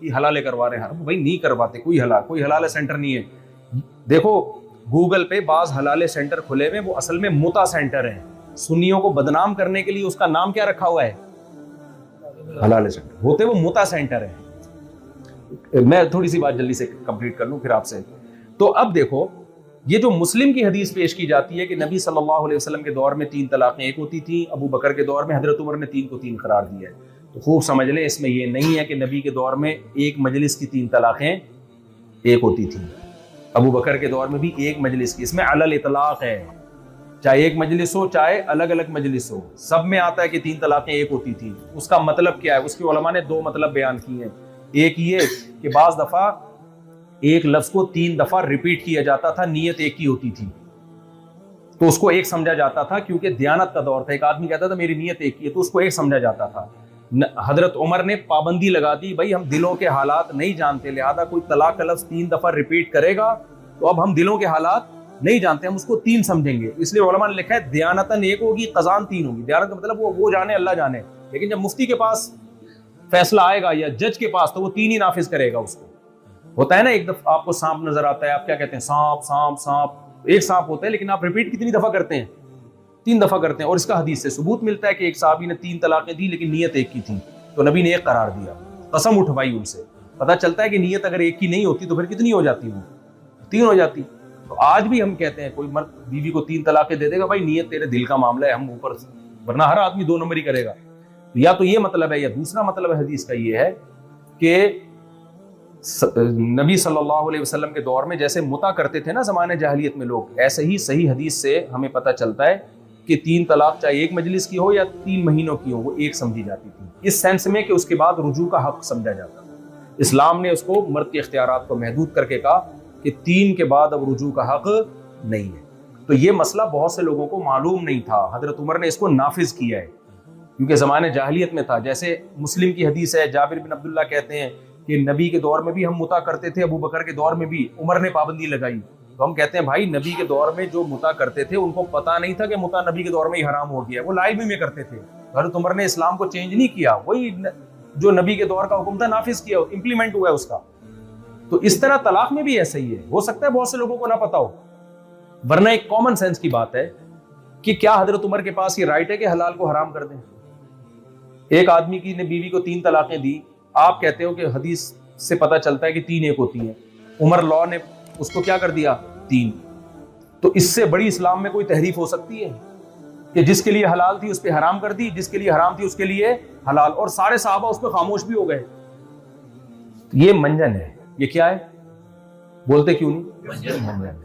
کہ حلال کروا رہے ہیں. بھائی نہیں کرواتے کوئی حلال سینٹر نہیں ہے. دیکھو گوگل پہ بعض حلال سینٹر کھلے ہوئے, وہ اصل میں متا سینٹر ہیں. سنیوں کو بدنام کرنے کے لیے اس کا نام کیا رکھا ہوا ہے؟ حلال سینٹر. ہوتے وہ متا سینٹر ہیں. میں تھوڑی سی بات جلدی سے کمپلیٹ کر لوں پھر آپ سے. تو اب دیکھو یہ جو مسلم کی حدیث پیش کی جاتی ہے کہ نبی صلی اللہ علیہ وسلم کے دور میں 3 طلاقیں ایک ہوتی تھیں, ابو بکر کے دور میں حضرت عمر نے 3 کو 3 قرار دیا ہے. تو خوب سمجھ لیں اس میں یہ نہیں ہے کہ نبی کے دور میں ایک مجلس کی 3 طلاقیں ایک ہوتی تھیں, ابو بکر کے دور میں بھی ایک مجلس کی. اس میں علی الاطلاق ہے, چاہے ایک مجلس ہو چاہے الگ الگ مجلس ہو, سب میں آتا ہے کہ 3 طلاقیں ایک ہوتی تھیں. اس کا مطلب کیا ہے؟ اس کے علماء نے 2 مطلب بیان کیے ہیں. ایک یہ کہ بعض دفعہ ایک لفظ کو 3 دفعہ ریپیٹ کیا جاتا تھا, نیت ایک ہی ہوتی تھی تو اس کو ایک سمجھا جاتا تھا, کیونکہ دیانت کا دور تھا. ایک آدمی کہتا تھا میری نیت ایک ہی ہے تو اس کو ایک سمجھا جاتا تھا. حضرت عمر نے پابندی لگا دی, بھائی ہم دلوں کے حالات نہیں جانتے, لہذا کوئی طلاق کا لفظ 3 دفعہ ریپیٹ کرے گا تو اب ہم دلوں کے حالات نہیں جانتے, ہم اس کو 3 سمجھیں گے. اس لیے علماء نے لکھا ہے دیانتاً ایک ہوگی, قضاً 3 ہوگی. دیانت کا مطلب وہ جانے اللہ جانے, لیکن جب مفتی کے پاس فیصلہ آئے گا یا جج کے پاس تو وہ 3 ہی نافذ کرے گا. اس کو ہوتا ہے نا, ایک دفعہ آپ کو سانپ نظر آتا ہے, آپ کیا کہتے ہیں؟ سانپ سانپ سانپ. ایک سانپ ہوتا ہے لیکن آپ ریپیٹ کتنی دفعہ کرتے ہیں؟ 3 دفعہ کرتے ہیں. اور اس کا حدیث سے ثبوت ملتا ہے کہ ایک صحابی نے 3 طلاقیں دی لیکن نیت ایک کی تھی تو نبی نے ایک قرار دیا, قسم اٹھوائی ان سے. پتہ چلتا ہے کہ نیت اگر ایک کی نہیں ہوتی تو پھر کتنی ہو جاتی؟ وہ 3 ہو جاتی. تو آج بھی ہم کہتے ہیں کوئی مرد بیوی کو 3 طلاقیں دے دے گا, بھائی نیت تیرے دل کا معاملہ ہے, ہم اوپر, ورنہ ہر آدمی 2 نمبر ہی کرے گا. یا تو یہ مطلب ہے, یا دوسرا مطلب حدیث کا یہ ہے کہ نبی صلی اللہ علیہ وسلم کے دور میں جیسے متا کرتے تھے نا زمانے جاہلیت میں لوگ, ایسے ہی صحیح حدیث سے ہمیں پتہ چلتا ہے کہ 3 طلاق چاہے ایک مجلس کی ہو یا 3 مہینوں کی ہو, وہ ایک سمجھی جاتی تھی, اس سینس میں کہ اس کے بعد رجوع کا حق سمجھا جاتا تھا. اسلام نے اس کو مرد کے اختیارات کو محدود کر کے کہا کہ 3 کے بعد اب رجوع کا حق نہیں ہے. تو یہ مسئلہ بہت سے لوگوں کو معلوم نہیں تھا, حضرت عمر نے اس کو نافذ کیا ہے کیونکہ زمانے جاہلیت میں تھا. جیسے مسلم کی حدیث ہے, جابر بن عبداللہ کہتے ہیں کہ نبی کے دور میں بھی ہم متا کرتے تھے, ابو بکر کے دور میں بھی, عمر نے پابندی لگائی. تو ہم کہتے ہیں بھائی نبی کے دور میں جو متا کرتے تھے ان کو پتہ نہیں تھا کہ متا نبی کے دور میں ہی حرام ہو گیا ہے, وہ لا علمی میں کرتے تھے. حضرت عمر نے اسلام کو چینج نہیں کیا, وہی جو نبی کے دور کا حکم تھا نافذ کیا, امپلیمنٹ ہوا ہے اس کا. تو اس طرح طلاق میں بھی ایسا ہی ہے. ہو سکتا ہے بہت سے لوگوں کو نہ پتا ہو, ورنہ ایک کامن سینس کی بات ہے کہ کیا حضرت عمر کے پاس یہ رائٹ ہے کہ حلال کو حرام کر دیں؟ ایک آدمی کی نے بیوی کو 3 طلاقیں دی, آپ کہتے ہو کہ حدیث سے پتہ چلتا ہے کہ 3 ایک ہوتی ہیں, عمر لا نے اس کو کیا کر دیا 3. تو اس سے بڑی اسلام میں کوئی تحریف ہو سکتی ہے کہ جس کے لیے حلال تھی اس پہ حرام کر دی, جس کے لیے حرام تھی اس کے لیے حلال, اور سارے صحابہ اس پہ خاموش بھی ہو گئے؟ یہ منجن ہے. یہ کیا ہے؟ بولتے کیوں نہیں؟ منجن.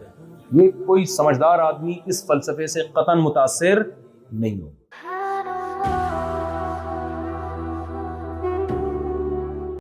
یہ کوئی سمجھدار آدمی اس فلسفے سے قطعاً متاثر نہیں ہو.